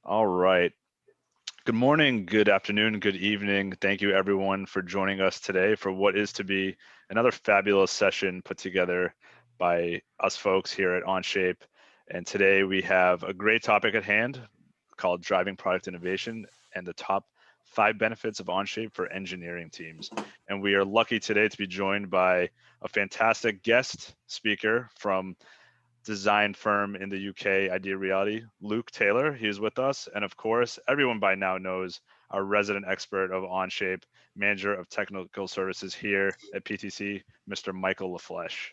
All right. Good morning, good afternoon, good evening. Thank you everyone for joining us today for what is to be another fabulous session put together by us folks here at Onshape. And today we have a great topic at hand called Driving Product Innovation and the top 5 benefits of Onshape for engineering teams. And we are lucky today to be joined by a fantastic guest speaker from design firm in the UK, Idea Reality, Luke Taylor. He is with us. And of course, everyone by now knows our resident expert of Onshape, manager of technical services here at PTC, Mr. Michael LaFleche.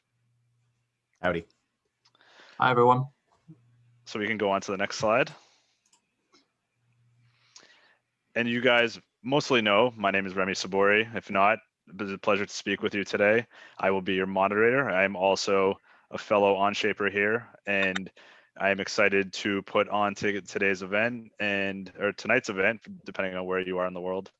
Howdy. Hi, everyone. So we can go on to the next slide. And you guys mostly know, my name is Remy Sabori. If not, it's a pleasure to speak with you today. I will be your moderator. I am also a fellow Onshaper here, and I am excited to put on today's event or tonight's event, depending on where you are in the world.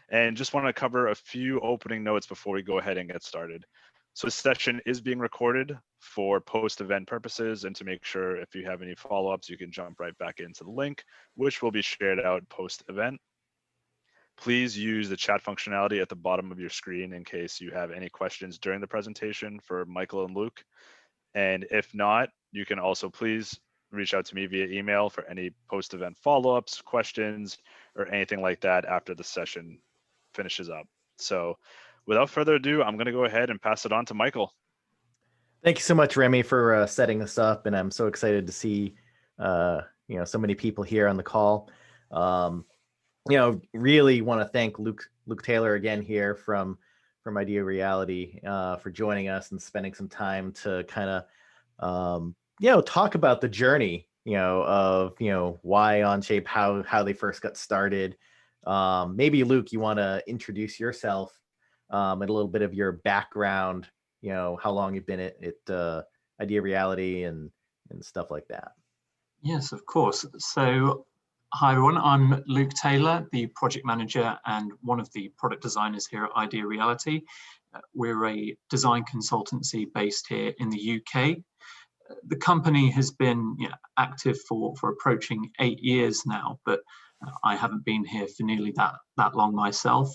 And just want to cover a few opening notes before we go ahead and get started. So this session is being recorded for post-event purposes, and to make sure if you have any follow-ups, you can jump right back into the link, which will be shared out post-event. Please use the chat functionality at the bottom of your screen in case you have any questions during the presentation for Michael and Luke. And if not, you can also please reach out to me via email for any post-event follow-ups, questions, or anything like that after the session finishes up. So without further ado, I'm going to go ahead and pass it on to Michael. Thank you so much, Remy, for setting this up. And I'm so excited to see, so many people here on the call. Really want to thank Luke Taylor again here from Idea Reality for joining us and spending some time to kind of, talk about the journey, of, why Onshape, how they first got started. Maybe Luke, you want to introduce yourself and a little bit of your background, how long you've been at Idea Reality and stuff like that. Yes, of course. So, hi everyone, I'm Luke Taylor, the project manager and one of the product designers here at Idea Reality. We're a design consultancy based here in the UK. The company has been active for approaching 8 years now, but I haven't been here for nearly that long myself.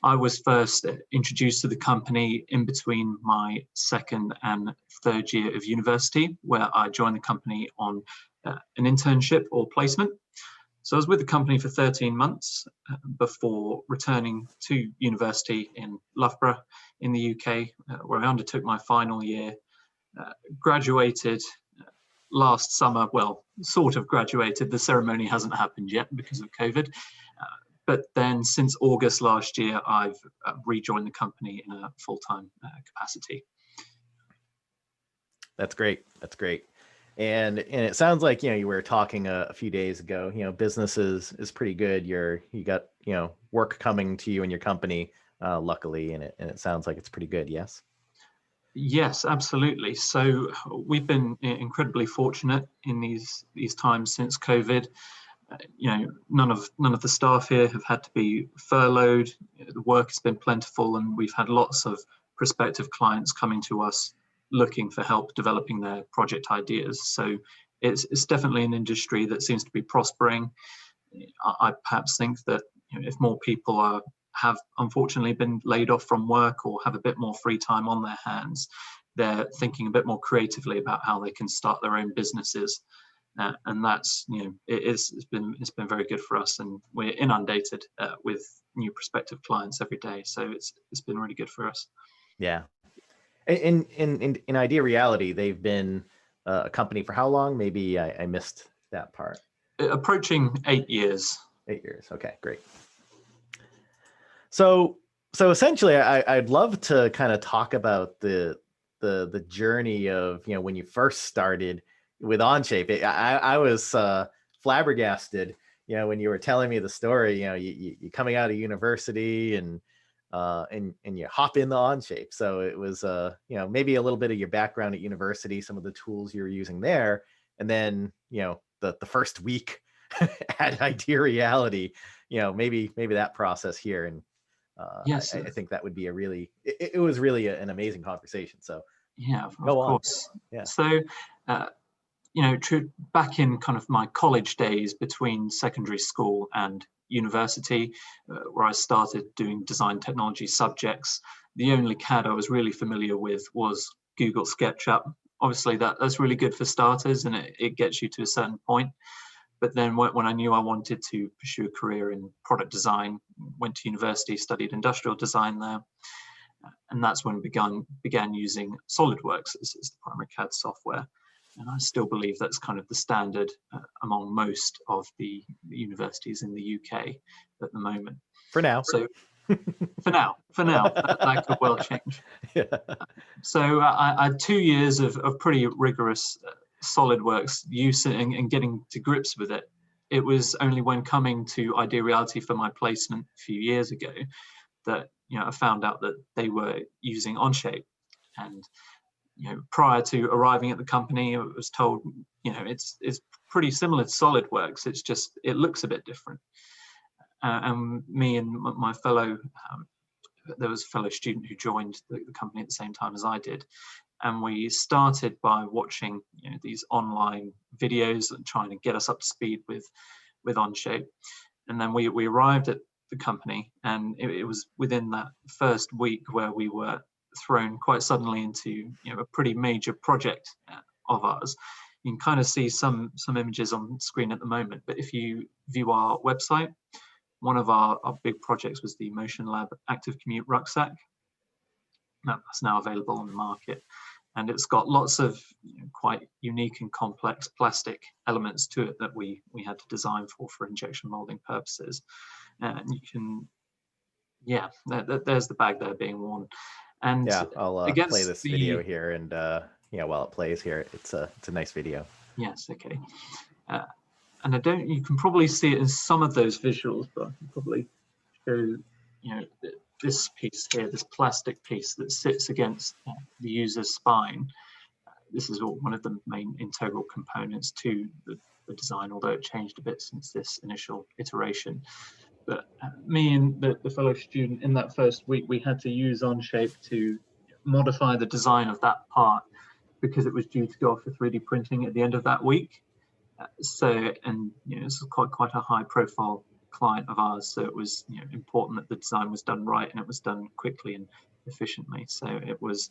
I was first introduced to the company in between my second and third year of university, where I joined the company on an internship or placement. So I was with the company for 13 months before returning to university in Loughborough in the UK, where I undertook my final year, graduated last summer. Well, sort of graduated. The ceremony hasn't happened yet because of COVID. But then since August last year, I've rejoined the company in a full-time capacity. That's great. That's great. And it sounds like, you were talking a few days ago, business is pretty good. You got, work coming to you and your company, luckily, and it sounds like it's pretty good. Yes. Yes, absolutely. So we've been incredibly fortunate in these times since COVID. None of the staff here have had to be furloughed. The work has been plentiful, and we've had lots of prospective clients coming to us looking for help developing their project ideas. So it's definitely an industry that seems to be prospering. I perhaps think that if more people have unfortunately been laid off from work or have a bit more free time on their hands, they're thinking a bit more creatively about how they can start their own businesses. And that's, it's been very good for us, and we're inundated with new prospective clients every day. So it's been really good for us. Yeah. In Idea Reality, they've been a company for how long? Maybe I missed that part. Approaching 8 years. 8 years. Okay, great. So essentially, I'd love to kind of talk about the journey of when you first started with Onshape. I was flabbergasted, when you were telling me the story. You coming out of university and you hop in the Onshape. So it was maybe a little bit of your background at university, some of the tools you were using there, and then the first week at Idea Reality. Maybe that process here. And yes, I think that would be it was really an amazing conversation. So yeah, of course. Yeah. So back in kind of my college days between secondary school and university, where I started doing design technology subjects, the only CAD I was really familiar with was Google SketchUp. Obviously, that's really good for starters, and it gets you to a certain point. But then when I knew I wanted to pursue a career in product design, went to university, studied industrial design there. And that's when began using SolidWorks as the primary CAD software. And I still believe that's kind of the standard among most of the universities in the UK at the moment. For now. So for now, that could well change. Yeah. So I had 2 years of pretty rigorous SolidWorks use and getting to grips with it. It was only when coming to Idea Reality for my placement a few years ago that I found out that they were using Onshape. And prior to arriving at the company, I was told it's pretty similar to SolidWorks. It's just it looks a bit different. And me and my fellow there was a fellow student who joined the company at the same time as I did. And we started by watching these online videos and trying to get us up to speed with Onshape. And then we arrived at the company, and it was within that first week where we were thrown quite suddenly into a pretty major project of ours. You can kind of see some images on screen at the moment, but if you view our website, one of our big projects was the Motion Lab Active Commute Rucksack. That's now available on the market, and it's got lots of quite unique and complex plastic elements to it that we had to design for injection molding purposes. And you can, there's the bag there being worn. And I'll play this video here, and while it plays here, it's a nice video. Yes, okay. And you can probably see it in some of those visuals, but I can probably show this piece here, this plastic piece that sits against the user's spine. This is one of the main integral components to the design, although it changed a bit since this initial iteration. But me and the fellow student in that first week, we had to use Onshape to modify the design of that part because it was due to go off for 3D printing at the end of that week. This is quite a high profile client of ours, so it was important that the design was done right and it was done quickly and efficiently. So it was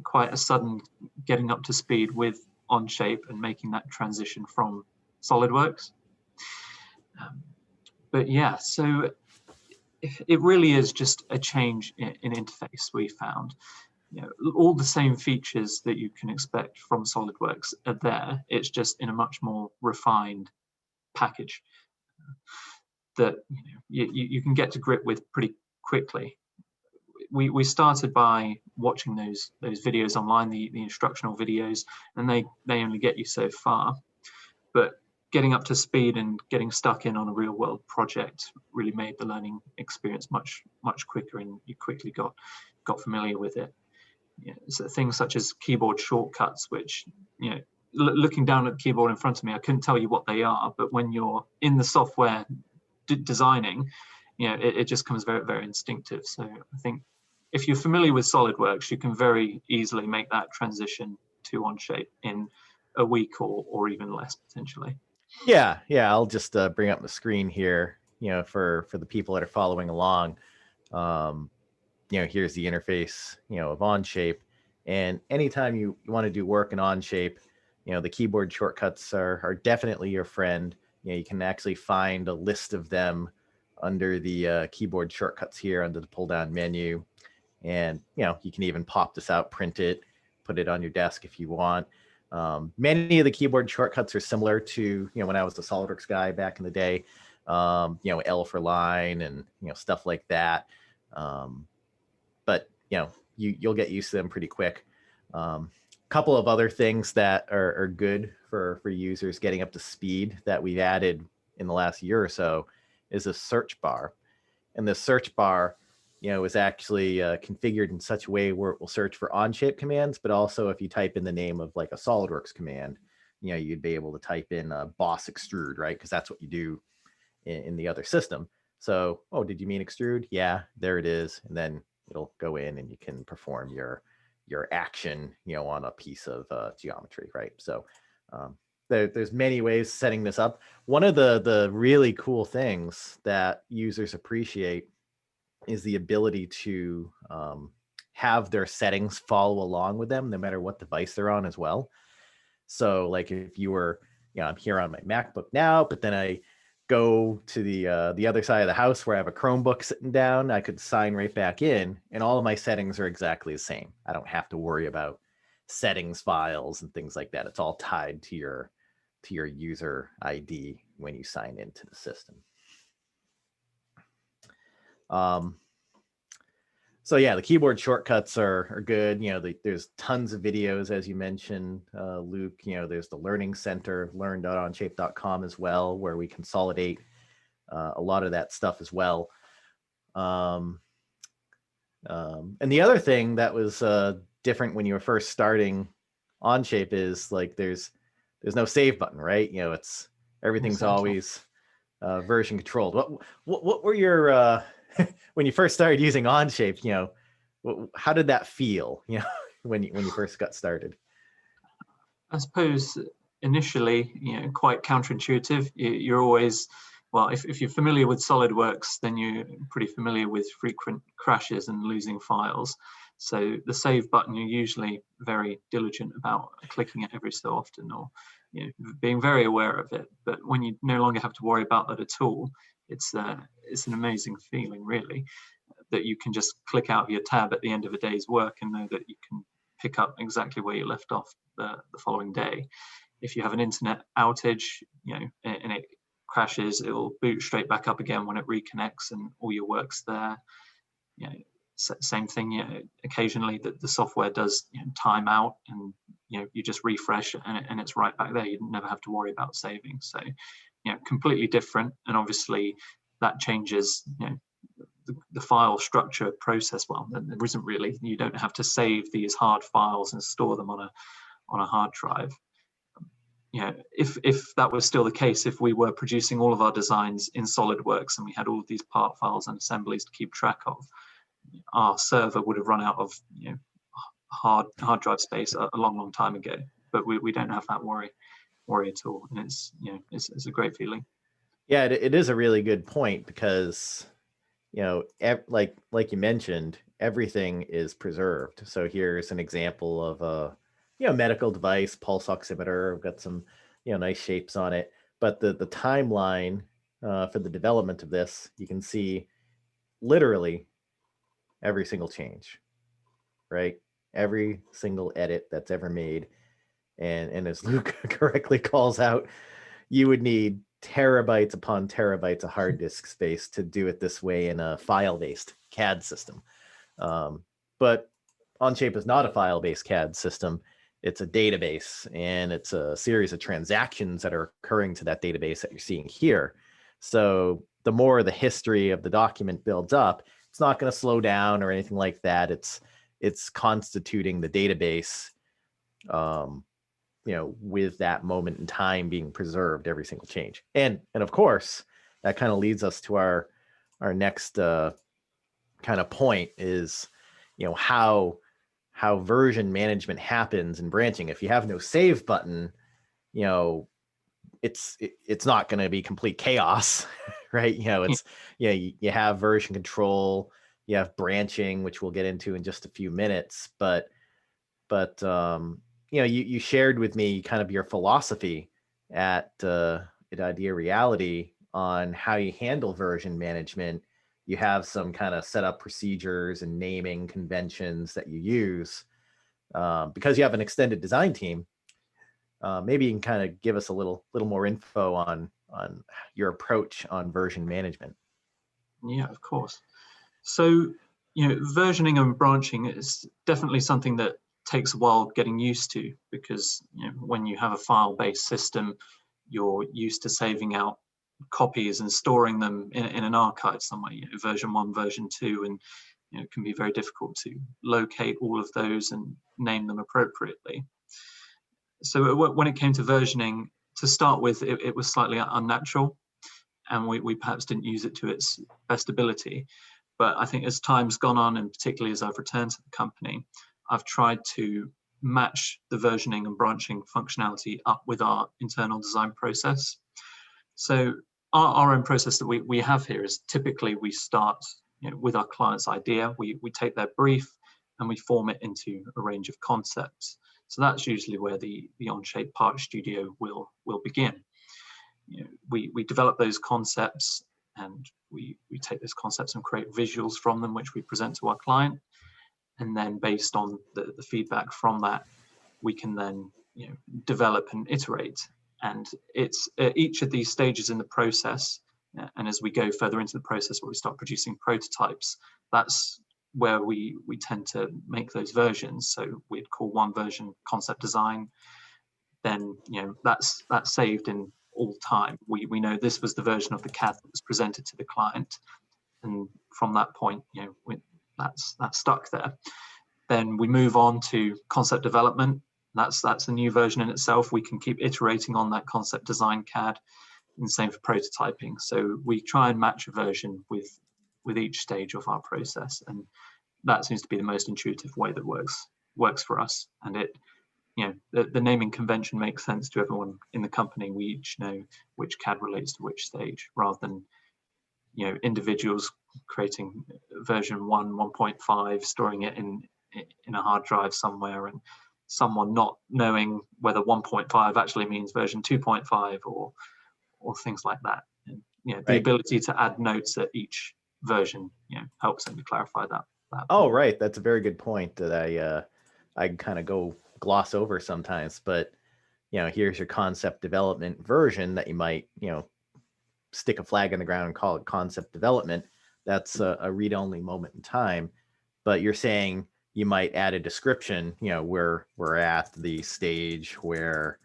quite a sudden getting up to speed with Onshape and making that transition from SolidWorks. But yeah, so it really is just a change in interface. We found all the same features that you can expect from SolidWorks are there. It's just in a much more refined package that you can get to grip with pretty quickly. We started by watching those videos online, the instructional videos, and they only get you so far. But getting up to speed and getting stuck in on a real world project really made the learning experience much quicker, and you quickly got familiar with it. So things such as keyboard shortcuts, which looking down at the keyboard in front of me, I couldn't tell you what they are, but when you're in the software designing, it just comes very, very instinctive. So I think if you're familiar with SolidWorks, you can very easily make that transition to Onshape in a week or even less potentially. Yeah, I'll just bring up the screen here, for the people that are following along. Here's the interface, of Onshape. And anytime you want to do work in Onshape, the keyboard shortcuts are definitely your friend. You can actually find a list of them under the keyboard shortcuts here under the pull down menu. And, you can even pop this out, print it, put it on your desk if you want. Many of the keyboard shortcuts are similar to, when I was the SolidWorks guy back in the day, L for line and, stuff like that. But, you'll get used to them pretty quick. Couple of other things that are good for users getting up to speed that we've added in the last year or so is a search bar. And the search bar, is actually configured in such a way where it will search for Onshape commands, but also if you type in the name of like a SolidWorks command, you'd be able to type in boss extrude, right? Because that's what you do in the other system. So, oh, did you mean extrude? Yeah, there it is. And then it'll go in and you can perform your action, on a piece of geometry, right? So there's many ways setting this up. One of the really cool things that users appreciate is the ability to have their settings follow along with them, no matter what device they're on as well. So like if you were, I'm here on my MacBook now, but then I go to the other side of the house where I have a Chromebook sitting down, I could sign right back in and all of my settings are exactly the same. I don't have to worry about settings files and things like that. It's all tied to your user ID when you sign into the system. So yeah, the keyboard shortcuts are good. There's tons of videos, as you mentioned, Luke. There's the Learning Center, learn.onshape.com as well, where we consolidate a lot of that stuff as well. And the other thing that was different when you were first starting Onshape is like there's no save button, right? Everything's Exactly. always version controlled. What were your when you first started using Onshape, how did that feel, when you first got started? I suppose initially, quite counterintuitive. You're always, well, if you're familiar with SolidWorks, then you're pretty familiar with frequent crashes and losing files. So the save button, you're usually very diligent about clicking it every so often, or being very aware of it. But when you no longer have to worry about that at all, it's an amazing feeling, really, that you can just click out your tab at the end of a day's work and know that you can pick up exactly where you left off the following day. If you have an internet outage, and it crashes, it will boot straight back up again when it reconnects and all your work's there. Same thing, occasionally the software does time out and you just refresh and it's right back there. You never have to worry about saving. So completely different, and obviously that changes the file structure process. Well, there isn't really. You don't have to save these hard files and store them on a hard drive. If that was still the case, if we were producing all of our designs in SolidWorks and we had all of these part files and assemblies to keep track of, our server would have run out of hard drive space a long time ago. But we don't have that worry at all, and it's a great feeling. Yeah, it is a really good point, because like you mentioned, everything is preserved. So here's an example of a medical device, pulse oximeter. We've got some nice shapes on it, but the timeline for the development of this, you can see literally every single change, right? Every single edit that's ever made. And as Luke correctly calls out, you would need terabytes upon terabytes of hard disk space to do it this way in a file-based CAD system. But Onshape is not a file-based CAD system. It's a database, and it's a series of transactions that are occurring to that database that you're seeing here. So the more the history of the document builds up, it's not going to slow down or anything like that. It's constituting the database, with that moment in time being preserved, every single change. And of course, that kind of leads us to our next kind of point is, how version management happens in branching. If you have no save button, it's not going to be complete chaos, right? You have version control, you have branching, which we'll get into in just a few minutes, but you shared with me kind of your philosophy at Idea Reality on how you handle version management. You have some kind of setup procedures and naming conventions that you use because you have an extended design team. Maybe you can kind of give us a little more info on your approach on version management. Yeah, of course. So, versioning and branching is definitely something that takes a while getting used to, because when you have a file-based system, you're used to saving out copies and storing them in an archive somewhere, version 1, version 2, and it can be very difficult to locate all of those and name them appropriately. So when it came to versioning, to start with, it was slightly unnatural, and we perhaps didn't use it to its best ability. But I think as time's gone on, and particularly as I've returned to the company, I've tried to match the versioning and branching functionality up with our internal design process. So our own process that we have here is typically we start with our client's idea. We take their brief and we form it into a range of concepts. So that's usually where the Onshape Part Studio will begin. We develop those concepts, and we take those concepts and create visuals from them, which we present to our client. And then based on the feedback from that, we can then develop and iterate. And it's each of these stages in the process, and as we go further into the process where we start producing prototypes, that's where we tend to make those versions. So we'd call one version concept design. Then that's saved in all time. We know this was the version of the CAD that was presented to the client, and from that point, that's stuck there. Then we move on to concept development. That's a new version in itself. We can keep iterating on that concept design CAD, and the same for prototyping. So we try and match a version with each stage of our process, and that seems to be the most intuitive way that works for us. And it, the naming convention makes sense to everyone in the company. We each know which CAD relates to which stage, rather than individuals creating version 1, 1.5, storing it in a hard drive somewhere, and someone not knowing whether 1.5 actually means version 2.5 or things like that. And the ability to add notes at each version helps them to clarify that. Oh, right. That's a very good point that I kind of go gloss over sometimes. But here's your concept development version that you might stick a flag in the ground and call it concept development. That's a read-only moment in time. But you're saying you might add a description, where we're at the stage where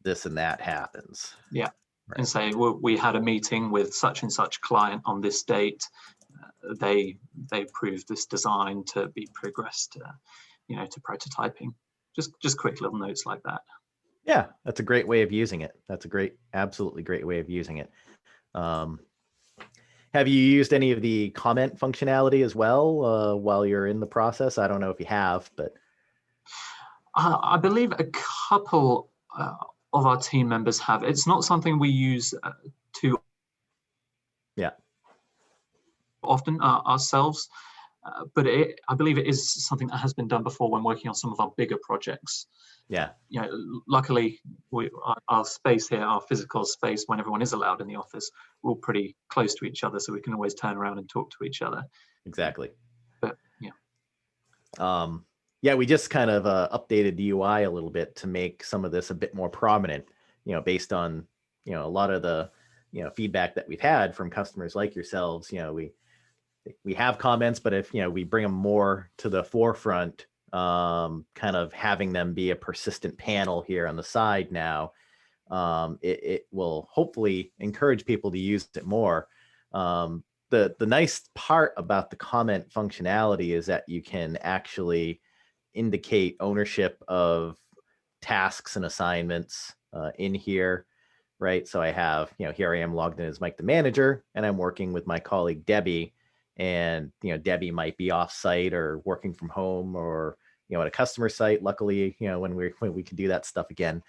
this and that happens. Yeah. Right. And say, well, we had a meeting with such and such client on this date. They approved this design to be progressed, to prototyping. Just quick little notes like that. Yeah, that's a great way of using it. That's a absolutely great way of using it. Have you used any of the comment functionality as well while you're in the process? I don't know if you have, but I believe a couple of our team members have. It's not something we use too often ourselves, but I believe it is something that has been done before when working on some of our bigger projects. Yeah. Luckily, our space here, our physical space, when everyone is allowed in the office, we're all pretty close to each other, so we can always turn around and talk to each other. Exactly. But yeah, we just kind of updated the UI a little bit to make some of this a bit more prominent, based on, a lot of the, feedback that we've had from customers like yourselves. We have comments, but if, we bring them more to the forefront, kind of having them be a persistent panel here on the side now, it will hopefully encourage people to use it more. The nice part about the comment functionality is that you can actually indicate ownership of tasks and assignments in here, right? So I have, here I am logged in as Mike the manager, and I'm working with my colleague Debbie, and Debbie might be off site or working from home or at a customer site. Luckily, when we can do that stuff again,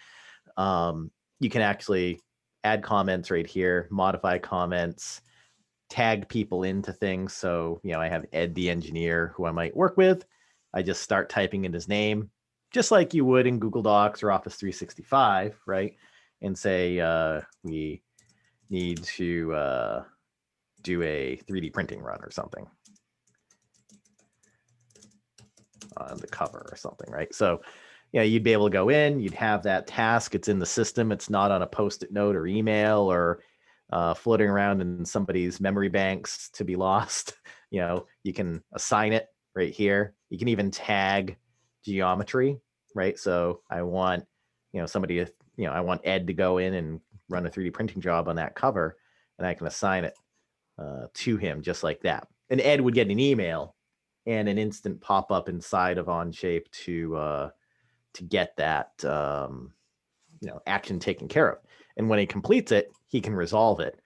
you can actually add comments right here, modify comments, tag people into things. So I have Ed the engineer who I might work with. I just start typing in his name, just like you would in Google Docs or Office 365, right? And say, we need to do a 3D printing run or something on the cover or something, right? So, you'd be able to go in, you'd have that task. It's in the system. It's not on a Post-it note or email or floating around in somebody's memory banks to be lost. You can assign it right here. You can even tag geometry, right? So I want, somebody, I want Ed to go in and run a 3D printing job on that cover, and I can assign it to him just like that. And Ed would get an email and an instant pop-up inside of Onshape to get that action taken care of. And when he completes it, he can resolve it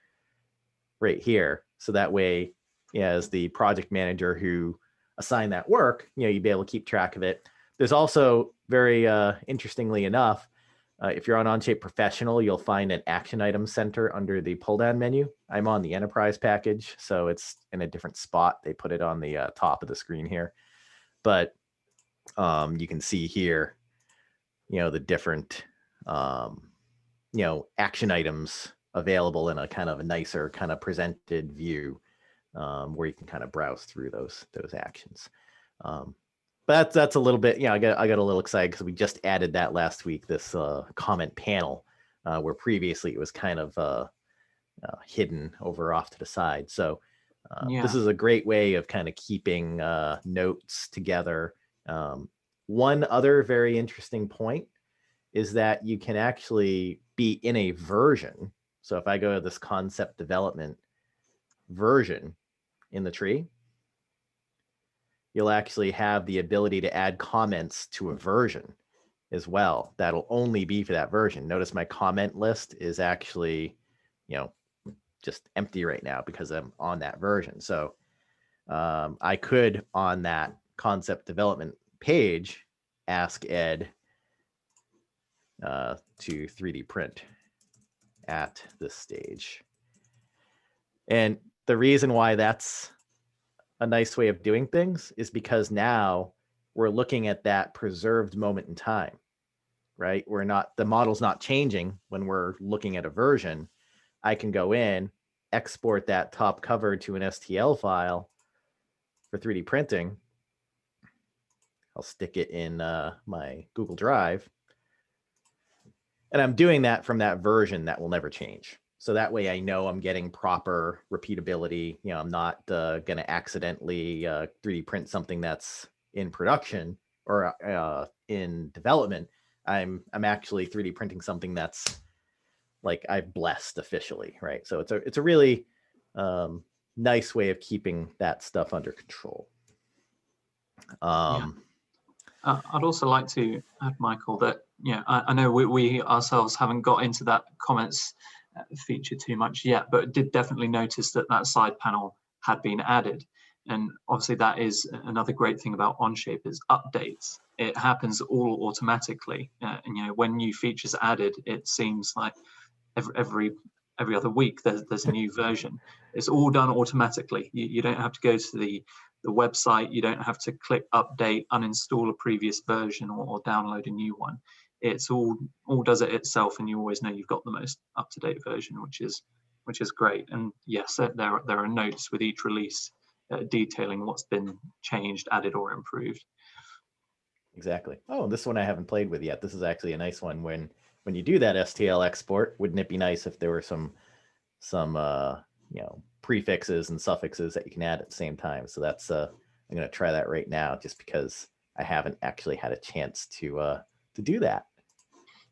right here. So that way, as the project manager who assigned that work, you'd be able to keep track of it. There's also very interestingly enough, if you're on Onshape Professional, you'll find an action item center under the pull down menu. I'm on the enterprise package, so it's in a different spot. They put it on the top of the screen here, but you can see here, the different, action items available in a kind of a nicer kind of presented view, where you can kind of browse through those actions. But that's a little bit, I got a little excited because we just added that last week, this comment panel, where previously it was kind of hidden over off to the side. So this is a great way of kind of keeping notes together. One other very interesting point is that you can actually be in a version. So if I go to this concept development version in the tree, you'll actually have the ability to add comments to a version as well. That'll only be for that version. Notice my comment list is actually, just empty right now because I'm on that version. So I could, on that concept development page, ask Ed to 3D print at this stage. And the reason why that's a nice way of doing things is because now we're looking at that preserved moment in time, right? The model's not changing when we're looking at a version. I can go in, export that top cover to an STL file for 3D printing. I'll stick it in my Google Drive. And I'm doing that from that version that will never change. So that way I know I'm getting proper repeatability. I'm not going to accidentally 3D print something that's in production or in development. I'm actually 3D printing something that's like I've blessed officially, right? So it's a really nice way of keeping that stuff under control. I'd also like to add, Michael, that I know we ourselves haven't got into that comments feature too much yet, but did definitely notice that side panel had been added. And obviously that is another great thing about Onshape is updates. It happens all automatically. And when new features added, it seems like every other week there's a new version. It's all done automatically. You don't have to go to the website. You don't have to click update, uninstall a previous version or download a new one. It's all does it itself, and you always know you've got the most up-to-date version, which is great. And yes, there are notes with each release detailing what's been changed, added, or improved. Exactly. Oh, this one I haven't played with yet. This is actually a nice one. When you do that STL export, wouldn't it be nice if there were some prefixes and suffixes that you can add at the same time? So that's I'm going to try that right now, just because I haven't actually had a chance to do that.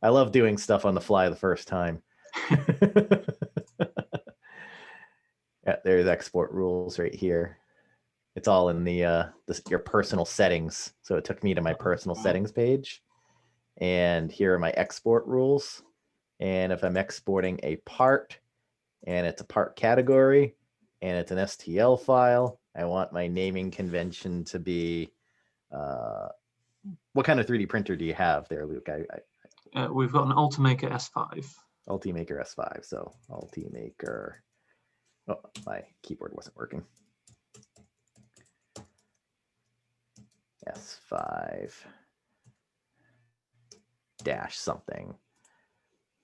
I love doing stuff on the fly the first time. Yeah, there's export rules right here. It's all in your personal settings. So it took me to my personal settings page. And here are my export rules. And if I'm exporting a part and it's a part category and it's an STL file, I want my naming convention to be, what kind of 3D printer do you have there, Luke? We've got an Ultimaker S5. Ultimaker S5. So Ultimaker. Oh, my keyboard wasn't working. S5 dash something.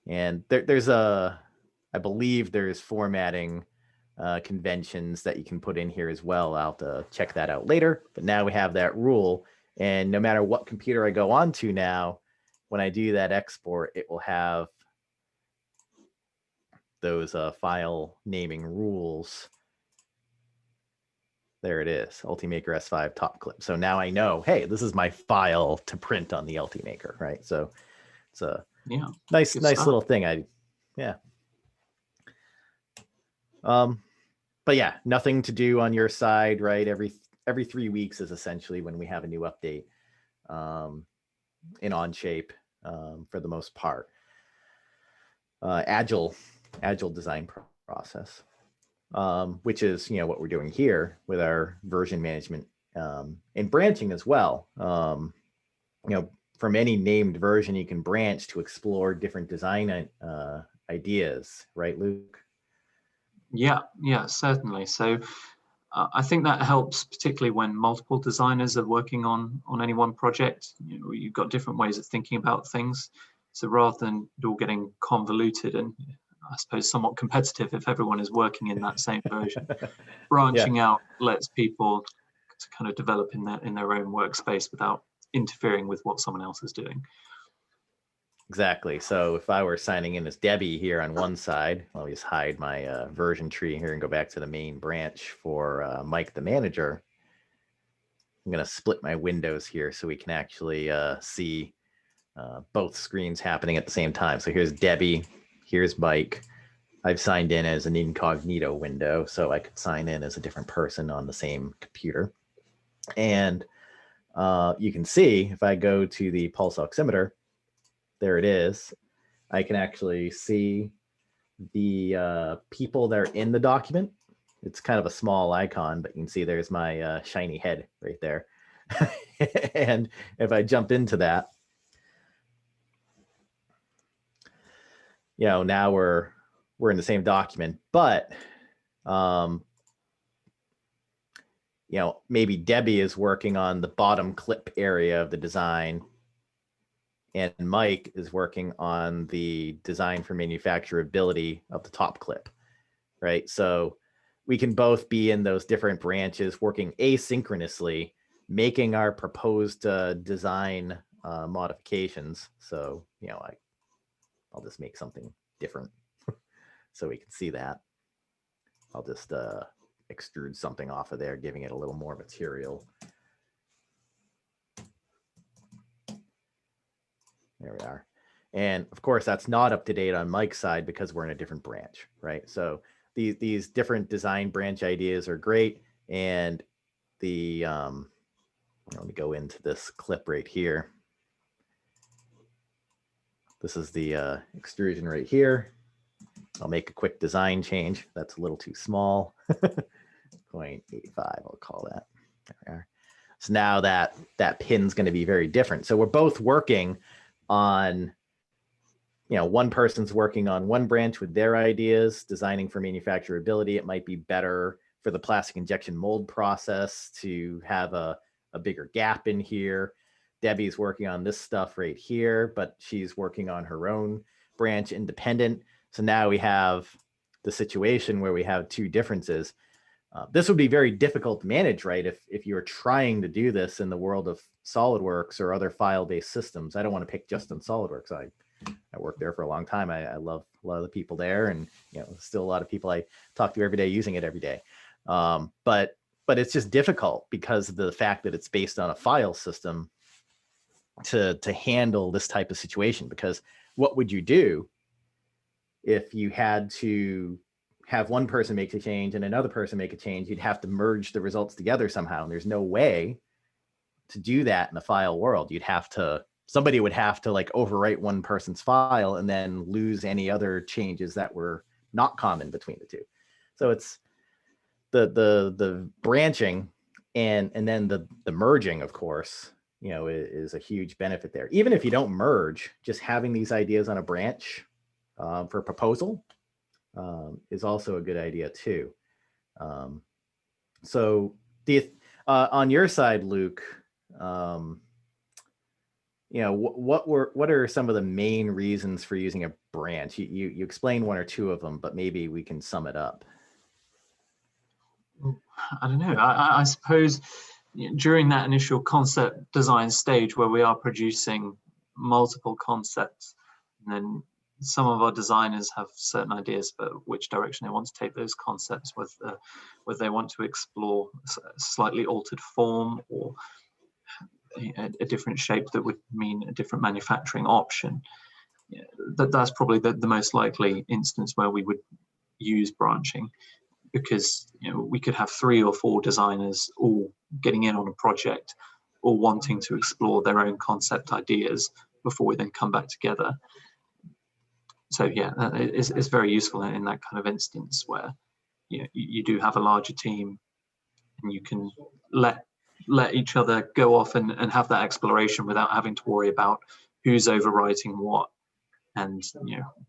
And there's I believe there's formatting conventions that you can put in here as well. I'll have to check that out later. But now we have that rule. And no matter what computer I go onto now, when I do that export, it will have those file naming rules. There it is, Ultimaker S5 top clip. So now I know, hey, this is my file to print on the Ultimaker, right? So it's a nice little thing. But yeah, nothing to do on your side, right? Every 3 weeks is essentially when we have a new update in Onshape for the most part. Agile design process, which is what we're doing here with our version management and branching as well. from any named version, you can branch to explore different design ideas, right, Luke? Yeah, certainly. So I think that helps, particularly when multiple designers are working on any one project. You've got different ways of thinking about things. So rather than it all getting convoluted and I suppose somewhat competitive if everyone is working in that same version, branching out lets people to kind of develop in their own workspace without interfering with what someone else is doing. Exactly. So if I were signing in as Debbie here on one side, I'll just hide my version tree here and go back to the main branch for Mike, the manager. I'm going to split my windows here so we can actually see both screens happening at the same time. So here's Debbie, here's Mike. I've signed in as an incognito window, so I could sign in as a different person on the same computer. And you can see if I go to the pulse oximeter, there it is. I can actually see the people that are in the document. It's kind of a small icon, but you can see there's my shiny head right there. And if I jump into that, now we're in the same document, but maybe Debbie is working on the bottom clip area of the design, and Mike is working on the design for manufacturability of the top clip, right? So we can both be in those different branches working asynchronously, making our proposed design modifications. So, I'll just make something different so we can see that. I'll just extrude something off of there, giving it a little more material. There we are. And of course, that's not up to date on Mike's side because we're in a different branch, right? So these different design branch ideas are great. And the, let me go into this clip right here. This is the extrusion right here. I'll make a quick design change. That's a little too small. 0.85, I'll call that. There we are. So now that pin's going to be very different. So we're both working on, one person's working on one branch with their ideas, designing for manufacturability. It might be better for the plastic injection mold process to have a bigger gap in here. Debbie's working on this stuff right here, but she's working on her own branch independent. So now we have the situation where we have two differences. This would be very difficult to manage, right? If you're trying to do this in the world of SolidWorks or other file-based systems. I don't want to pick just on SolidWorks. I worked there for a long time. I love a lot of the people there, and still a lot of people I talk to every day using it every day. But it's just difficult because of the fact that it's based on a file system to handle this type of situation. Because what would you do if you had to have one person make a change and another person make a change? You'd have to merge the results together somehow. And there's no way to do that in the file world. Somebody would have to like overwrite one person's file and then lose any other changes that were not common between the two. So it's the branching and then the merging, of course, is a huge benefit there. Even if you don't merge, just having these ideas on a branch for proposal is also a good idea too. So on your side, Luke, what are some of the main reasons for using a branch? You explained one or two of them, but maybe we can sum it up. I don't know. I suppose during that initial concept design stage where we are producing multiple concepts, and then some of our designers have certain ideas about which direction they want to take those concepts, whether they want to explore a slightly altered form or a different shape that would mean a different manufacturing option. That's probably the most likely instance where we would use branching, because we could have 3 or 4 designers all getting in on a project, all wanting to explore their own concept ideas before we then come back together. So yeah, it's very useful in that kind of instance where you do have a larger team, and you can let let each other go off and have that exploration without having to worry about who's overwriting what, and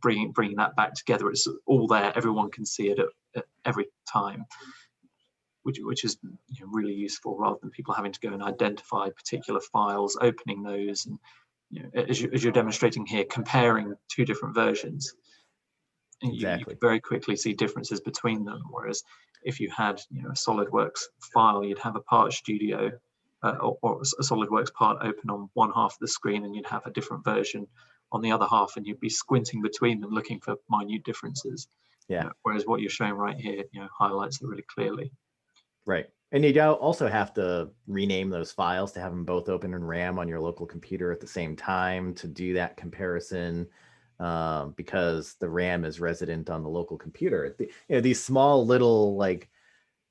bringing that back together. It's all there, everyone can see it at every time, which is really useful, rather than people having to go and identify particular files, opening those, and as you're demonstrating here, comparing two different versions. And Exactly. you could very quickly see differences between them. Whereas if you had a SolidWorks file, you'd have a part studio or a SolidWorks part open on one half of the screen, and you'd have a different version on the other half, and you'd be squinting between them looking for minute differences. Yeah. Whereas what you're showing right here, highlights it really clearly. Right. And you also have to rename those files to have them both open in RAM on your local computer at the same time to do that comparison, because the RAM is resident on the local computer. These small little like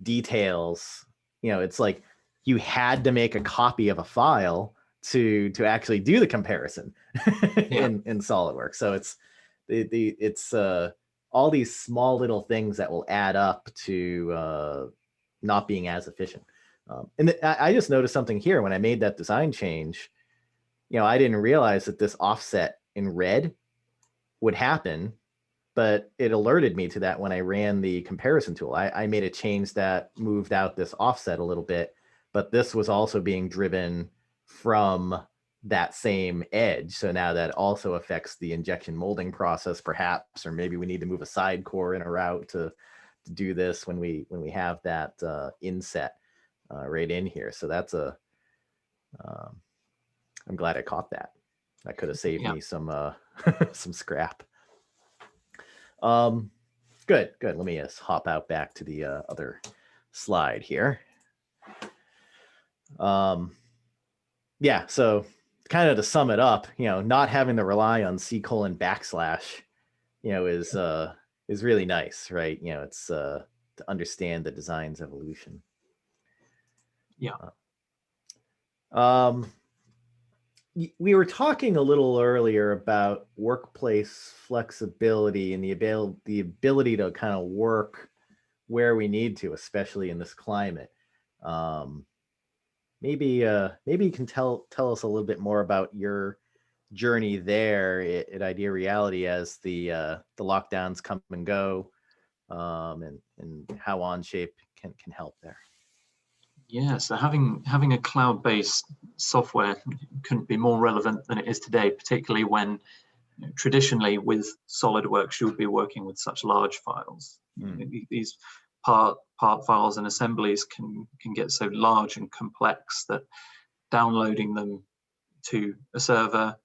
details, it's like you had to make a copy of a file to actually do the comparison in SolidWorks. So it's all these small little things that will add up to not being as efficient. And I just noticed something here when I made that design change. I didn't realize that this offset in red would happen, but it alerted me to that when I ran the comparison tool. I made a change that moved out this offset a little bit, but this was also being driven from that same edge. So now that also affects the injection molding process, perhaps, or maybe we need to move a side core in a route to do this when we have that inset right in here. So that's I'm glad I caught that. That could have saved me some some scrap. Good. Let me just hop out back to the other slide here. Yeah, so kind of to sum it up, not having to rely on C:\\/ is really nice, right? It's to understand the design's evolution. Yeah. We were talking a little earlier about workplace flexibility and the ability to kind of work where we need to, especially in this climate. Maybe you can tell us a little bit more about your journey there at Idea Reality as the lockdowns come and go, and how Onshape can help there. Yeah, so having a cloud-based software couldn't be more relevant than it is today, particularly when traditionally with SolidWorks you would be working with such large files. These part files and assemblies can get so large and complex that downloading them to a server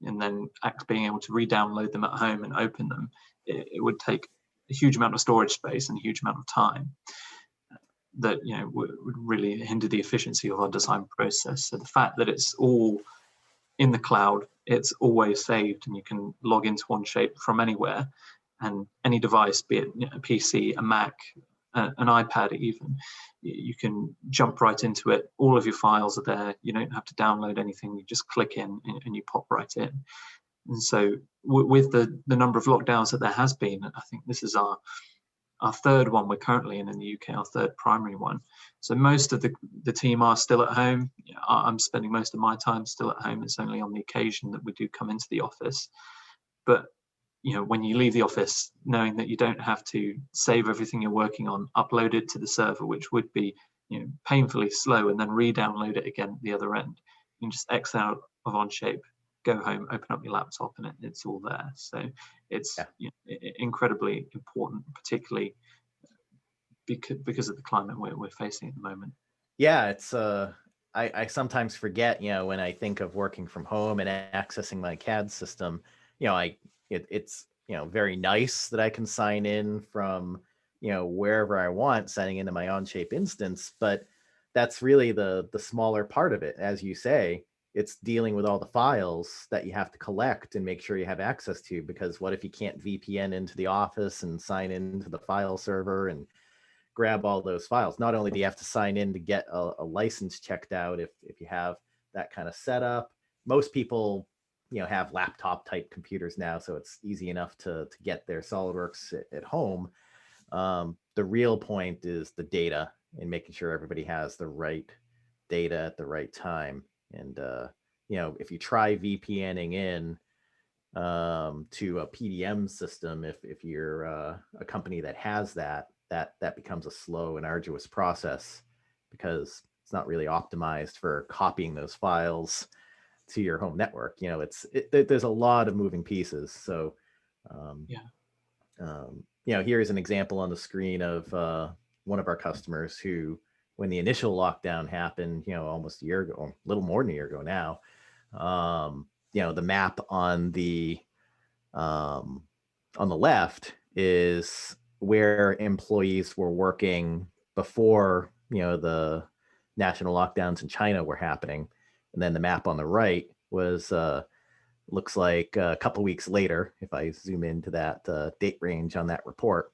and then being able to re-download them at home and open them, it would take a huge amount of storage space and a huge amount of time that would really hinder the efficiency of our design process. So the fact that it's all in the cloud, it's always saved, and you can log into Onshape from anywhere, and any device, be it a PC, a Mac, an iPad even, you can jump right into it. All of your files are there. You don't have to download anything. You just click in and you pop right in. And so with the number of lockdowns that there has been, I think this is our third one we're currently in the UK, our third primary one. So most of the team are still at home. I'm spending most of my time still at home. It's only on the occasion that we do come into the office. But when you leave the office, knowing that you don't have to save everything you're working on, upload it to the server, which would be painfully slow, and then re-download it again at the other end. You can just X out of Onshape, go home, open up your laptop, and it's all there. So it's incredibly important, particularly because of the climate we're facing at the moment. Yeah, it's I sometimes forget, when I think of working from home and accessing my CAD system, it's very nice that I can sign in from wherever I want, signing into my Onshape instance, but that's really the smaller part of it. As you say, it's dealing with all the files that you have to collect and make sure you have access to, because what if you can't VPN into the office and sign into the file server and grab all those files? Not only do you have to sign in to get a license checked out if you have that kind of setup. Most people have laptop type computers now, so it's easy enough to get their SolidWorks at home. The real point is the data and making sure everybody has the right data at the right time. And if you try VPNing in to a PDM system, if you're a company that has that becomes a slow and arduous process, because it's not really optimized for copying those files to your home network. There's a lot of moving pieces. So here's an example on the screen of one of our customers who, when the initial lockdown happened, almost a year ago, a little more than a year ago now, the map on the left is where employees were working before, the national lockdowns in China were happening. And then the map on the right was, looks like a couple weeks later. If I zoom into that date range on that report,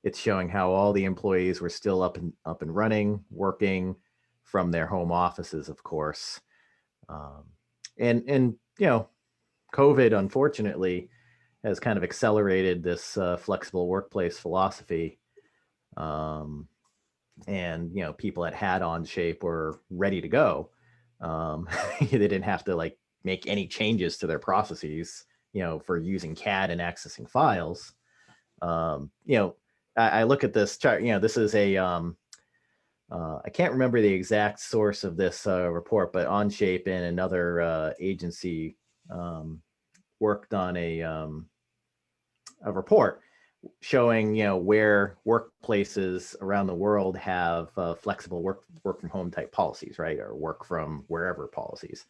it's showing how all the employees were still up and running, working from their home offices, of course. And COVID, unfortunately, has kind of accelerated this flexible workplace philosophy. And people that had Onshape were ready to go. They didn't have to make any changes to their processes, for using CAD and accessing files. I look at this chart. This is a I can't remember the exact source of this report, but Onshape and another agency worked on a report showing where workplaces around the world have flexible work from home type policies, right, or work from wherever policies.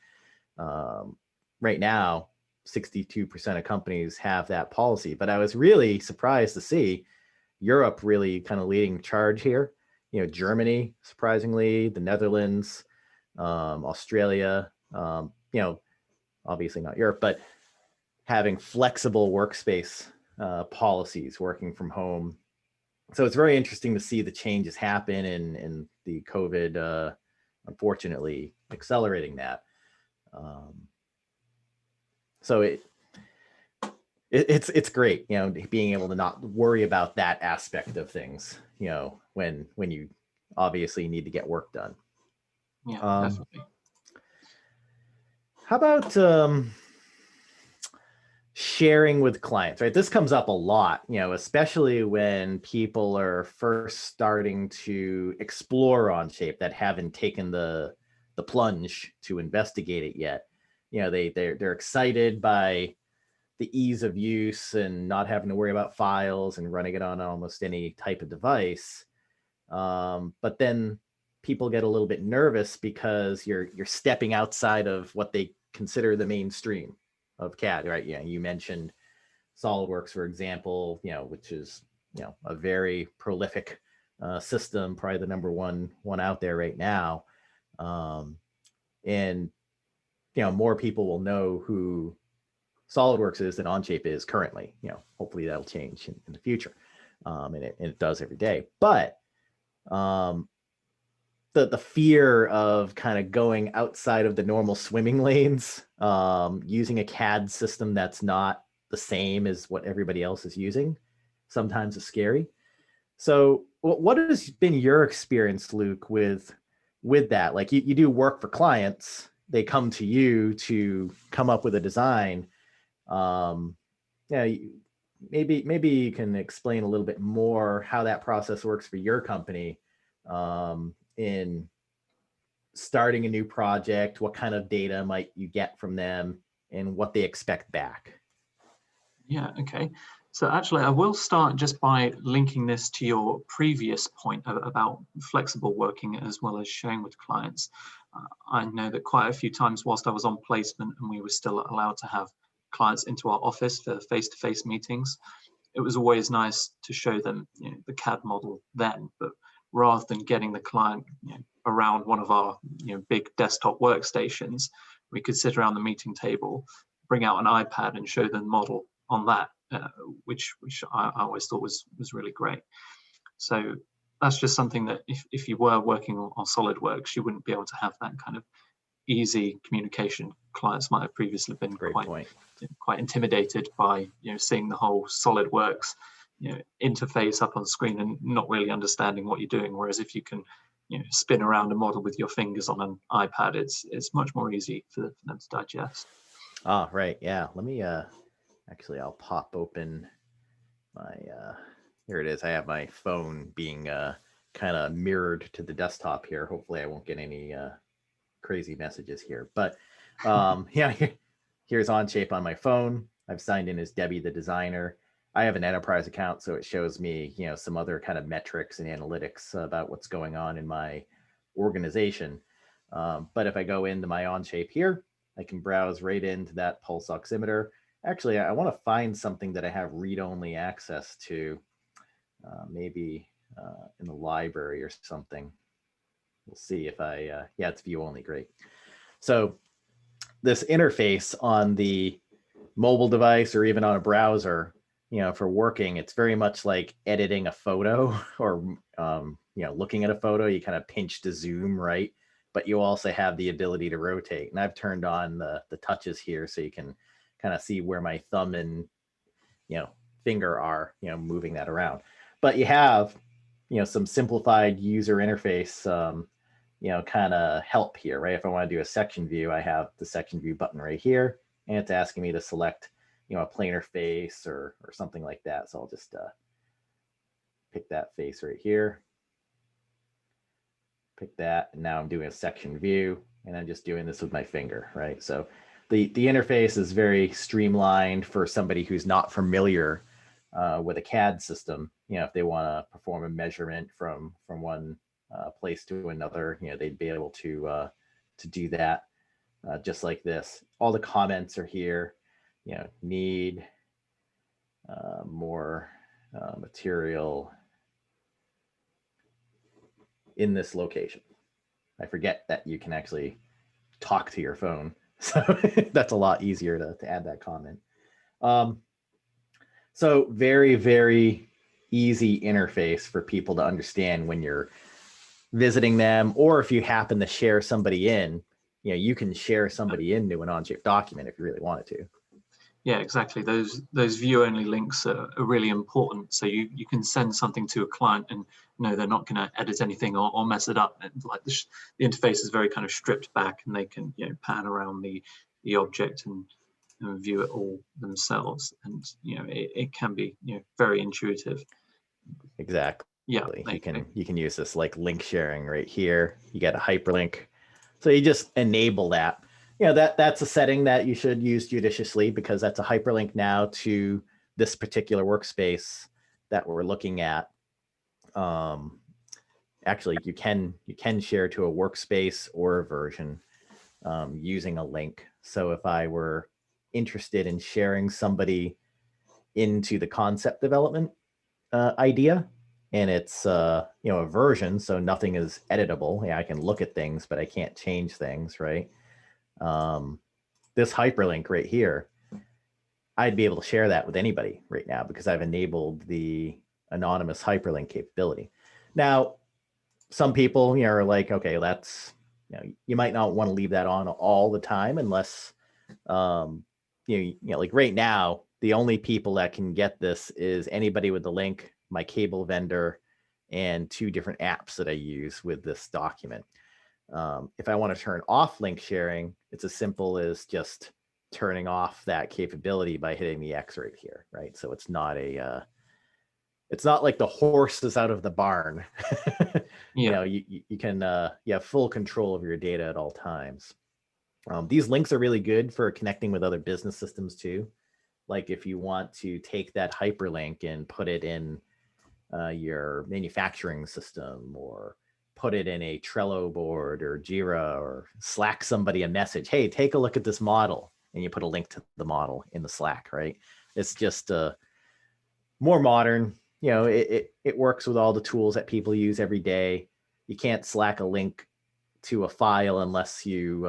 Right now, 62% of companies have that policy, but I was really surprised to see Europe really kind of leading the charge here. Germany, surprisingly, the Netherlands, Australia, obviously not Europe, but having flexible workspace policies, working from home. So it's very interesting to see the changes happen, and the COVID, unfortunately, accelerating that. So it's great, being able to not worry about that aspect of things, when you obviously need to get work done. Yeah, definitely. How about sharing with clients, right? This comes up a lot, especially when people are first starting to explore Onshape, that haven't taken the plunge to investigate it yet. They're excited by the ease of use and not having to worry about files and running it on almost any type of device. But then people get a little bit nervous because you're stepping outside of what they consider the mainstream of CAD, right? You mentioned SolidWorks, for example, which is a very prolific system, probably the number one out there right now. And more people will know who SolidWorks is than Onshape is currently. Hopefully that'll change in the future, and it does every day. But the fear of kind of going outside of the normal swimming lanes, using a CAD system that's not the same as what everybody else is using, sometimes is scary. So what has been your experience, Luke, with that? Like you do work for clients, they come to you to come up with a design. Maybe you can explain a little bit more how that process works for your company, in starting a new project. What kind of data might you get from them, and what they expect back? Yeah, okay. So actually, I will start just by linking this to your previous point about flexible working as well as sharing with clients. I know that quite a few times whilst I was on placement and we were still allowed to have clients into our office for face-to-face meetings, it was always nice to show them the CAD model then, but rather than getting the client around one of our big desktop workstations, we could sit around the meeting table, bring out an iPad and show them the model on that, which I always thought was really great. So that's just something that if you were working on SolidWorks, you wouldn't be able to have that kind of easy communication. Clients might have previously been quite intimidated by seeing the whole SolidWorks interface up on the screen and not really understanding what you're doing. Whereas if you can spin around a model with your fingers on an iPad. It's much more easy for them to digest. Oh, right. Yeah. Let me, actually, I'll pop open my, here it is. I have my phone being kind of mirrored to the desktop here. Hopefully I won't get any crazy messages here, but yeah, here's Onshape on my phone. I've signed in as Debbie, the designer. I have an enterprise account, so it shows me, some other kind of metrics and analytics about what's going on in my organization. But if I go into my Onshape here, I can browse right into that pulse oximeter. Actually, I want to find something that I have read-only access to, maybe in the library or something. We'll see if I, yeah, it's view only, great. So this interface on the mobile device or even on a browser, for working, it's very much like editing a photo or, looking at a photo. You kind of pinch to zoom, right? But you also have the ability to rotate. And I've turned on the touches here so you can kind of see where my thumb and, finger are, moving that around. But you have, some simplified user interface, kind of help here, right? If I want to do a section view, I have the section view button right here, and it's asking me to select, a planar face or something like that. So I'll just pick that face right here, pick that, and now I'm doing a section view, and I'm just doing this with my finger, right? So the interface is very streamlined for somebody who's not familiar with a CAD system. If they want to perform a measurement from one place to another, they'd be able to do that just like this. All the comments are here. Need more material in this location. I forget that you can actually talk to your phone, so that's a lot easier to add that comment. So very, very easy interface for people to understand when you're visiting them, or if you happen to share somebody in, you can share somebody into an Onshape document if you really wanted to. Yeah, exactly. Those view-only links are really important. So you can send something to a client and they're not going to edit anything or mess it up. And like the interface is very kind of stripped back, and they can pan around the object and view it all themselves. And it can be very intuitive. Exactly. Yeah, you can use this like link sharing right here. You get a hyperlink, so you just enable that. That's a setting that you should use judiciously, because that's a hyperlink now to this particular workspace that we're looking at. Actually, you can share to a workspace or a version using a link. So if I were interested in sharing somebody into the concept development idea, and it's a version, so nothing is editable. I can look at things, but I can't change things, right? This hyperlink right here, I'd be able to share that with anybody right now because I've enabled the anonymous hyperlink capability. Now, some people are like, okay, that's you might not want to leave that on all the time unless like right now, the only people that can get this is anybody with the link, my cable vendor, and 2 different apps that I use with this document. If I want to turn off link sharing, it's as simple as just turning off that capability by hitting the X right here, right? So it's not it's not like the horse is out of the barn. Yeah. You can you have full control of your data at all times. These links are really good for connecting with other business systems too. Like if you want to take that hyperlink and put it in your manufacturing system, or put it in a Trello board or Jira, or Slack somebody a message, hey, take a look at this model, and you put a link to the model in the Slack, right? It's just more modern. It works with all the tools that people use every day. You can't Slack a link to a file unless you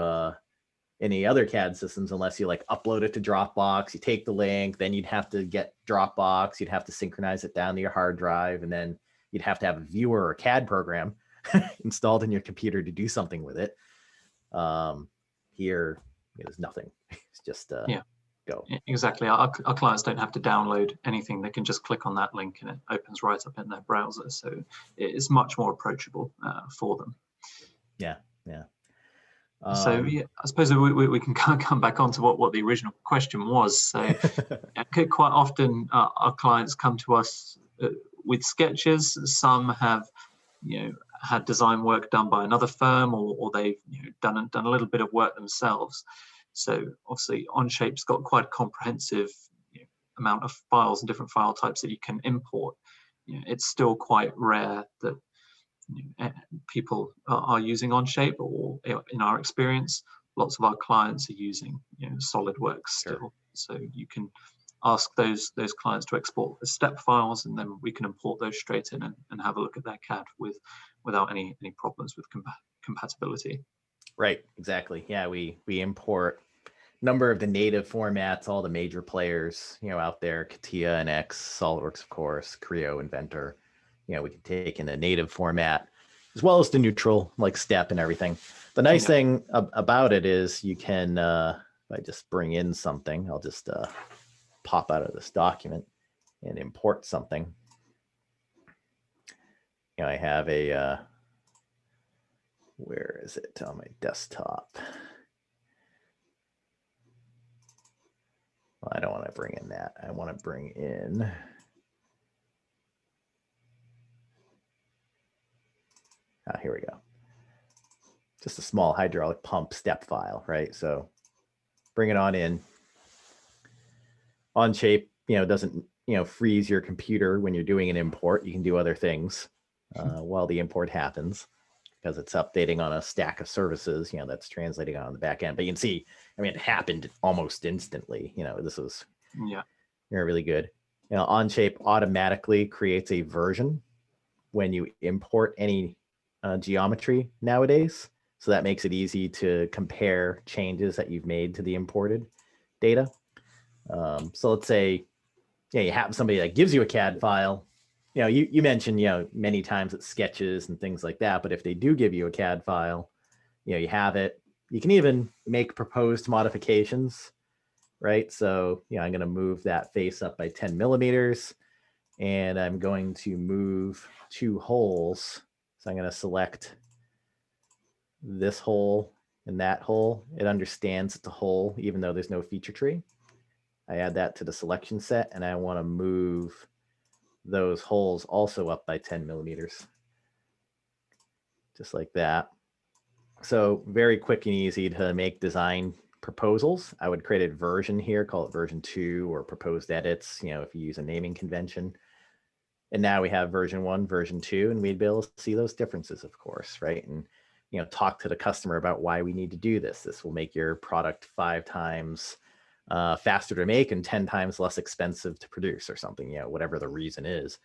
any other CAD systems, unless you like upload it to Dropbox. You take the link, then you'd have to get Dropbox, you'd have to synchronize it down to your hard drive, and then you'd have to have a viewer or CAD program installed in your computer to do something with it. Here, there's nothing. It's just go. Exactly. Our clients don't have to download anything. They can just click on that link and it opens right up in their browser. So it's much more approachable for them. Yeah. So yeah, I suppose we can come back onto what the original question was. So quite often our clients come to us with sketches. Some have, had design work done by another firm, or they've done a little bit of work themselves. So obviously Onshape's got quite a comprehensive amount of files and different file types that you can import. It's still quite rare that people are using Onshape, or in our experience, lots of our clients are using SolidWorks still. Sure. So you can ask those clients to export the step files, and then we can import those straight in and have a look at their CAD without any problems with compatibility. Right, exactly. Yeah, we import a number of the native formats, all the major players out there, CATIA, NX, SolidWorks, of course, Creo, Inventor. We can take in a native format as well as the neutral, like step and everything. The nice thing about it is you can, if I just bring in something, I'll just pop out of this document and import something. I have a, where is it on my desktop? Well, I don't want to bring in that. I want to bring in, here we go. Just a small hydraulic pump step file, right? So bring it on in. Onshape, doesn't, freeze your computer when you're doing an import. You can do other things while the import happens, because it's updating on a stack of services, that's translating on the back end. But you can see, it happened almost instantly. This was really good. Onshape automatically creates a version when you import any geometry nowadays. So that makes it easy to compare changes that you've made to the imported data. So let's say, you have somebody that gives you a CAD file. You mentioned, many times it's sketches and things like that. But if they do give you a CAD file, you have it. You can even make proposed modifications, right? So, I'm going to move that face up by 10 millimeters, and I'm going to move 2 holes. So I'm going to select this hole and that hole. It understands it's a hole, even though there's no feature tree. I add that to the selection set, and I want to move those holes also up by 10 millimeters, just like that. So very quick and easy to make design proposals. I would create a version here, call it version 2, or proposed edits, if you use a naming convention. And now we have version 1, version 2, and we'd be able to see those differences, of course, right? And talk to the customer about why we need to do this. This will make your product 5 times faster to make and 10 times less expensive to produce, or something, whatever the reason is.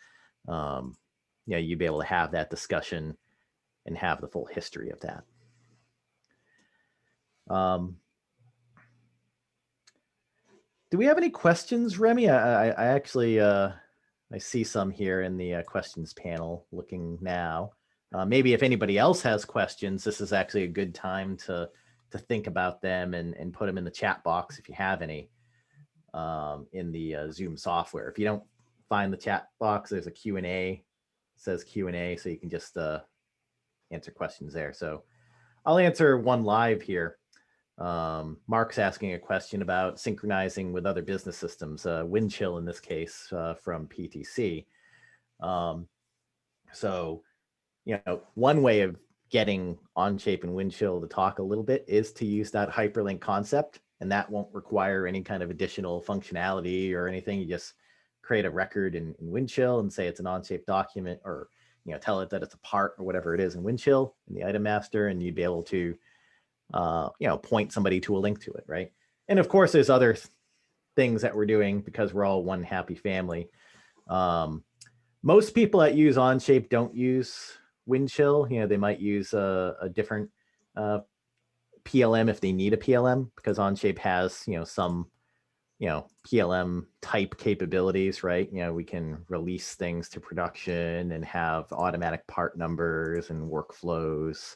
You'd be able to have that discussion and have the full history of that. Do we have any questions, Remy? I actually, I see some here in the questions panel looking now. Maybe if anybody else has questions, this is actually a good time to think about them and put them in the chat box if you have any in the Zoom software. If you don't find the chat box, there's a Q&A. It says Q&A, so you can just answer questions there. So I'll answer one live here. Mark's asking a question about synchronizing with other business systems, Windchill in this case, from PTC. So, one way of getting Onshape and Windchill to talk a little bit is to use that hyperlink concept, and that won't require any kind of additional functionality or anything. You just create a record in Windchill and say it's an Onshape document, or tell it that it's a part or whatever it is in Windchill in the item master, and you'd be able to point somebody to a link to it, right? And of course, there's other things that we're doing because we're all one happy family. Most people that use Onshape don't use Windchill. They might use a different PLM if they need a PLM, because Onshape has some PLM type capabilities, right? We can release things to production and have automatic part numbers and workflows,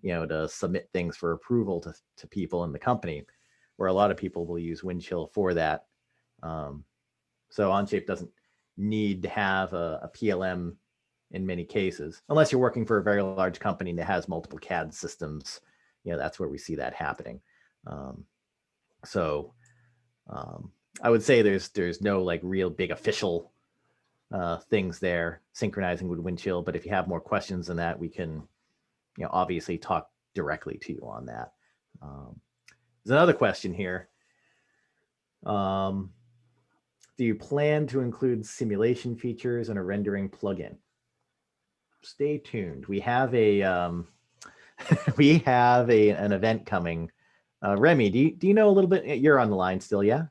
to submit things for approval to people in the company. where a lot of people will use Windchill for that. So Onshape doesn't need to have a PLM in many cases, unless you're working for a very large company that has multiple CAD systems. That's where we see that happening. So I would say there's no like real big official things there synchronizing with Windchill, but if you have more questions than that, we can obviously talk directly to you on that. There's another question here. Do you plan to include simulation features in a rendering plugin? Stay tuned. We have an event coming. Remy, do you know a little bit? You're on the line still, yeah?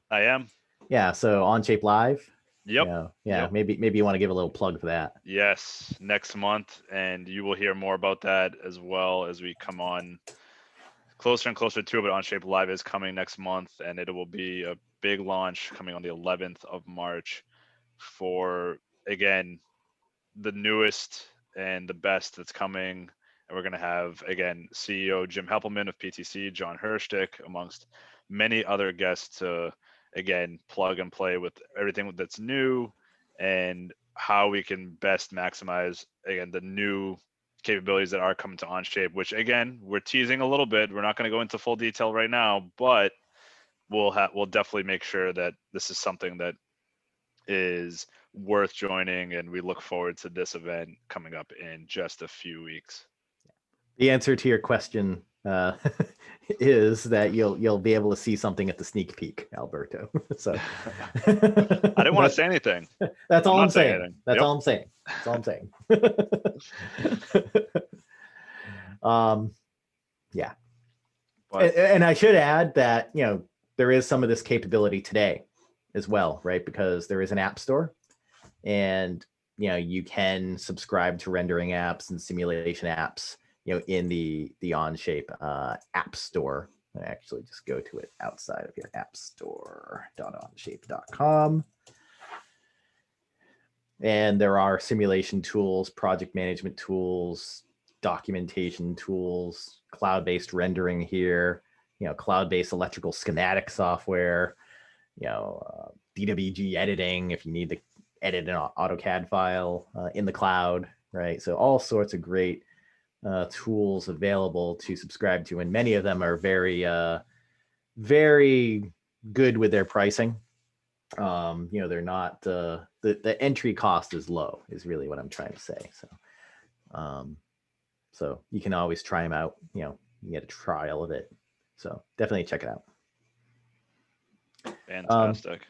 I am. Yeah. So Onshape Live. Yep. Yeah. Yep. Maybe you want to give a little plug for that. Yes, next month, and you will hear more about that as well as we come on closer and closer to it. But Onshape Live is coming next month, and it will be a big launch coming on the 11th of March for, again, the newest and the best that's coming. And we're going to have, again, CEO Jim Heppelman of PTC, John Herstick, amongst many other guests to, again, plug and play with everything that's new and how we can best maximize, again, the new capabilities that are coming to Onshape, which, again, we're teasing a little bit. We're not going to go into full detail right now, but we'll definitely make sure that this is something that is worth joining, and we look forward to this event coming up in just a few weeks. The answer to your question is that you'll be able to see something at the sneak peek, Alberto. So I didn't want to say anything. That's all I'm saying. Anything. That's Yep. all I'm saying. That's all I'm saying. Yeah. And I should add that, there is some of this capability today as well, right? Because there is an app store, and, you can subscribe to rendering apps and simulation apps, in the Onshape app store. I actually just go to it outside of here, appstore.onshape.com. And there are simulation tools, project management tools, documentation tools, cloud-based rendering here, cloud-based electrical schematic software, DWG editing if you need to edit an AutoCAD file in the cloud, right? So all sorts of great tools available to subscribe to, and many of them are very, very good with their pricing. They're not the entry cost is low, is really what I'm trying to say. So you can always try them out. You get a trial of it. So definitely check it out. Fantastic.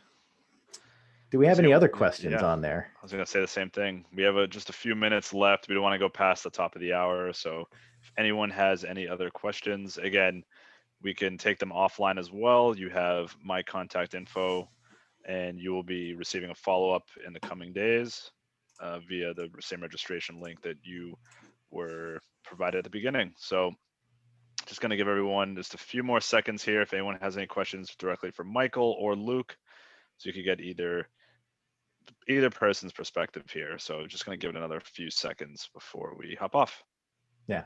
Do we have any other questions on there? I was going to say the same thing. We have just a few minutes left. We don't want to go past the top of the hour. So if anyone has any other questions, again, we can take them offline as well. You have my contact info, and you will be receiving a follow-up in the coming days via the same registration link that you were provided at the beginning. So just going to give everyone just a few more seconds here if anyone has any questions directly for Michael or Luke, so you could get either person's perspective here. So just going to give it another few seconds before we hop off. Yeah,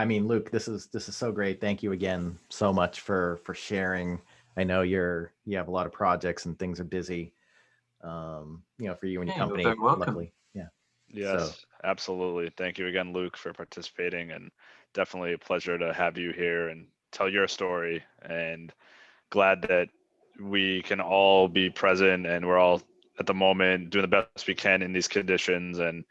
I mean, Luke, this is so great. Thank you again so much for sharing. I know you have a lot of projects and things are busy, for you and your company. You're very welcome. Luckily. Yes, absolutely. Thank you again, Luke, for participating, and definitely a pleasure to have you here and tell your story, and glad that we can all be present and we're all at the moment doing the best we can in these conditions. And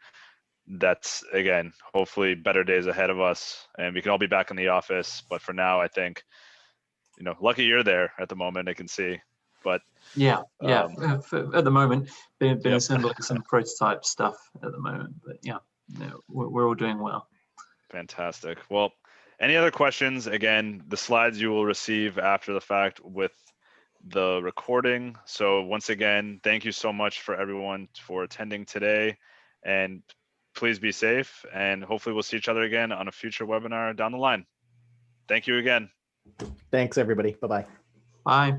that's, again, hopefully better days ahead of us and we can all be back in the office. But for now, I think, lucky you're there at the moment, I can see. But at the moment, been assembling some prototype stuff at the moment, but we're all doing well. Fantastic. Well, any other questions? Again, the slides you will receive after the fact with the recording. So once again, thank you so much for everyone for attending today, and please be safe, and hopefully we'll see each other again on a future webinar down the line. Thank you again. Thanks, everybody. Bye-bye. Bye.